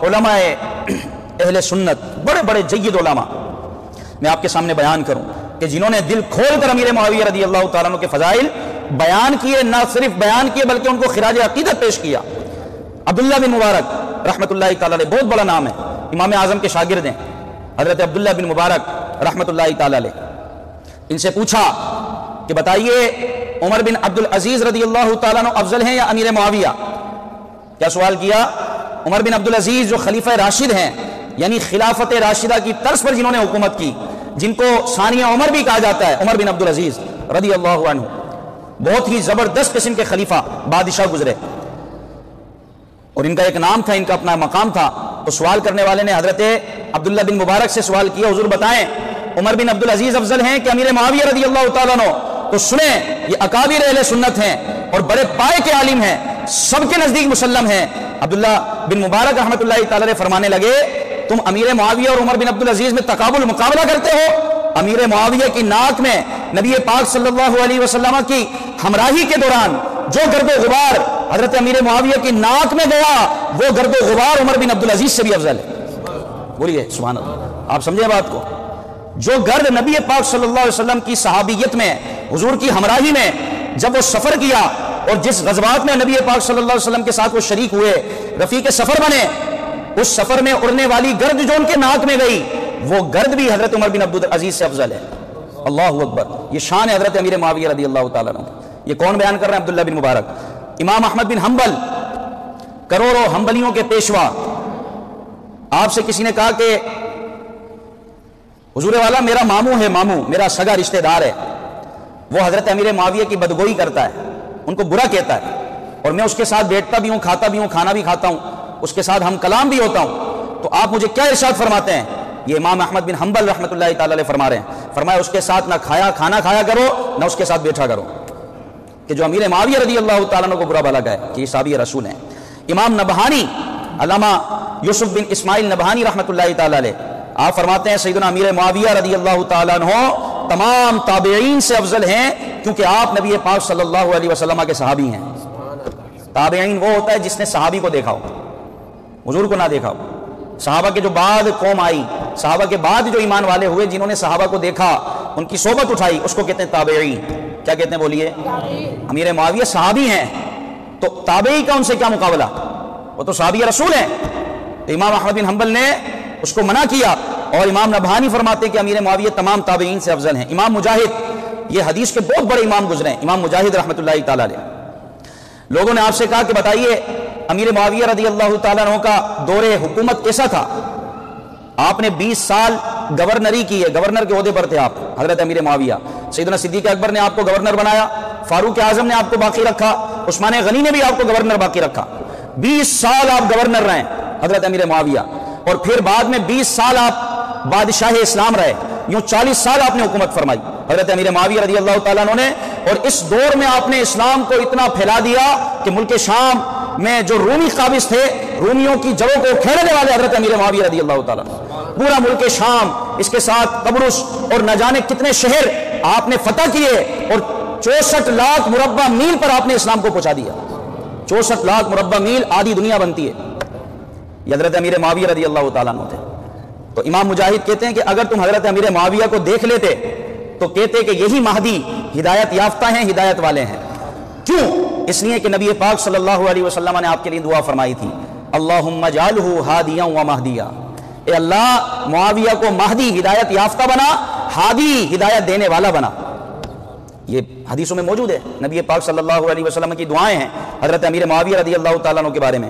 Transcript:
علماء اہل سنت بڑے بڑے جید علماء میں آپ کے سامنے بیان کروں کہ جنہوں نے دل کھول کر امیر معاویہ رضی اللہ تعالیٰ عنہ کے فضائل بیان کیے، نہ صرف بیان کیے بلکہ ان کو خراج عقیدت پیش کیا۔ عبداللہ بن مبارک رحمۃ اللہ تعالیٰ علیہ بہت بڑا نام ہے، امام اعظم کے شاگرد ہیں حضرت عبداللہ بن مبارک رحمۃ اللہ تعالیٰ علیہ۔ ان سے پوچھا کہ بتائیے عمر بن عبد العزیز رضی اللہ تعالیٰ عنہ افضل ہیں یا امیر معاویہ؟ کیا سوال کیا؟ عمر بن عبد العزیز جو خلیفہ راشد ہیں، یعنی خلافت راشدہ کی طرز پر جنہوں نے حکومت کی، جن کو ثانیہ عمر بھی کہا جاتا ہے، عمر بن عبد العزیز رضی اللہ عنہ، بہت ہی زبردست قسم کے خلیفہ بادشاہ گزرے، اور ان کا ایک نام تھا، ان کا اپنا مقام تھا۔ تو سوال کرنے والے نے حضرت عبداللہ بن مبارک سے سوال کیا، حضور بتائیں عمر بن عبد العزیز افضل ہیں کہ امیر معاویہ رضی اللہ تعالیٰ عنہ؟ تو سنیں، یہ اکابر اہل سنت ہیں اور بڑے پائے کے عالم ہیں، سب کے نزدیک مسلم ہیں۔ عبداللہ بن مبارک رحمۃ اللہ تعالیٰ علیہ فرمانے لگے، تم امیر معاویہ اور عمر بن عبد العزیز میں تقابل مقابلہ کرتے ہو؟ امیر معاویہ کی ناک میں نبی پاک صلی اللہ علیہ وسلم کی ہمراہی کے دوران جو گرد و غبار حضرت امیر معاویہ کی ناک میں گیا، وہ گرد و غبار عمر بن عبد العزیز سے بھی افضل ہے۔ بولیے سبحان اللہ، آپ سمجھے بات کو؟ جو گرد نبی پاک صلی اللہ علیہ وسلم کی صحابیت میں، حضور کی ہمراہی میں جب وہ سفر کیا اور جس غزوات میں نبی پاک صلی اللہ علیہ وسلم کے ساتھ وہ شریک ہوئے، رفیق سفر بنے، اس سفر میں اڑنے والی گرد جو ان کے ناک میں گئی، وہ گرد بھی حضرت عمر بن عبد العزیز سے افضل ہے۔ اللہ اکبر، یہ شان ہے حضرت امیر معاویہ رضی اللہ تعالیٰ عنہ۔ یہ کون بیان کر رہے ہیں؟ عبداللہ بن مبارک۔ امام احمد بن حنبل، کروڑوں حنبلیوں کے پیشوا، آپ سے کسی نے کہا کہ حضور والا میرا ماموں ہے، ماموں میرا سگا رشتہ دار ہے، وہ حضرت امیر معاویہ کی بدگوئی کرتا ہے، ان کو برا کہتا ہے، اور میں اس کے ساتھ بیٹھتا بھی ہوں، کھاتا بھی ہوں، کھانا بھی کھاتا ہوں، اس کے ساتھ ہم کلام بھی ہوتا ہوں، تو آپ مجھے کیا ارشاد فرماتے ہیں؟ یہ امام احمد بن حنبل رحمۃ اللہ تعالیٰ علیہ فرما رہے ہیں، فرمایا اس کے ساتھ نہ کھانا کھایا کرو، نہ اس کے ساتھ بیٹھا کرو، کہ جو امیر معاویہ رضی اللہ تعالیٰ عنہ کو برا بھلا کہے کہ یہ صحابی رسول ہیں۔ امام نبہانی، علامہ یوسف بن اسماعیل نبہانی رحمۃ اللہ تعالیٰ علیہ، آپ فرماتے ہیں سیدنا امیر معاویہ رضی اللہ تعالیٰ عنہ تمام تابعین سے افضل ہیں، کیونکہ آپ نبی پاک صلی اللہ علیہ وسلم کے صحابی ہیں۔ تابعین وہ ہوتا ہے جس نے صحابی کو دیکھا ہو، حضور کو نہ دیکھا ہو۔ صحابہ کے جو بعد قوم آئی، صحابہ کے بعد جو ایمان والے ہوئے، جنہوں نے صحابہ کو دیکھا، ان کی صحبت اٹھائی، اس کو کہتے ہیں تابعین۔ کیا کہتے ہیں بولیے؟ امیر معاویہ صحابی ہیں، تو تابعی کا ان سے کیا مقابلہ؟ وہ تو صحابی رسول ہیں۔ تو امام احمد بن حنبل نے اس کو منع کیا، اور امام نبہانی فرماتے ہیں کہ امیر معاویہ تمام تابعین سے افضل ہیں۔ امام مجاہد، یہ حدیث کے بہت بڑے امام گزرے ہیں، امام مجاہد رحمۃ اللہ تعالیٰ علیہ۔ لوگوں نے آپ سے کہا کہ بتائیے امیر معاویہ رضی اللہ تعالیٰ عنہ کا دور حکومت کیسا تھا؟ آپ نے 20 سال گورنری کی ہے، گورنر کے عہدے پر تھے آپ، حضرت امیر معاویہ۔ سیدنا صدیق اکبر نے آپ کو گورنر بنایا، فاروق اعظم نے آپ کو باقی رکھا، عثمان غنی نے بھی آپ کو گورنر باقی رکھا۔ 20 سال آپ گورنر رہے حضرت امیر معاویہ، اور پھر بعد میں 20 سال آپ بادشاہ اسلام رہے، یوں 40 سال آپ نے حکومت فرمائی حضرت امیر معاویہ رضی اللہ تعالیٰ عنہ نے۔ اور اس دور میں آپ نے اسلام کو اتنا پھیلا دیا کہ ملک شام میں جو رومی قابض تھے، رومیوں کی جڑوں کو کھیلنے والے حضرت امیر معاویہ رضی اللہ تعالیٰ عنہ، پورا ملک شام، اس کے ساتھ قبرص اور نہ جانے کتنے شہر آپ نے فتح کیے، اور 64 لاکھ مربع میل پر آپ نے اسلام کو پہنچا دیا۔ 64 لاکھ مربع میل آدھی دنیا بنتی ہے، یہ حضرت امیر معاویہ رضی اللہ تعالیٰ عنہ تھے۔ تو امام مجاہد کہتے ہیں کہ اگر تم حضرت امیر معاویہ کو دیکھ لیتے تو کہتے کہ یہی مہدی ہدایت یافتہ ہیں، ہدایت والے ہیں۔ کیوں؟ اس لیے کہ نبی پاک صلی اللہ علیہ وسلم نے آپ کے لیے دعا فرمائی تھی، اللہم اجعلہ ہادیا و مہدیا، اے اللہ معاویہ کو مہدی ہدایت یافتہ بنا، ہادی ہدایت دینے والا بنا۔ یہ حدیثوں میں موجود ہے، نبی پاک صلی اللہ علیہ وسلم کی دعائیں ہیں حضرت امیر معاویہ رضی اللہ تعالیٰ عنہ کے بارے میں۔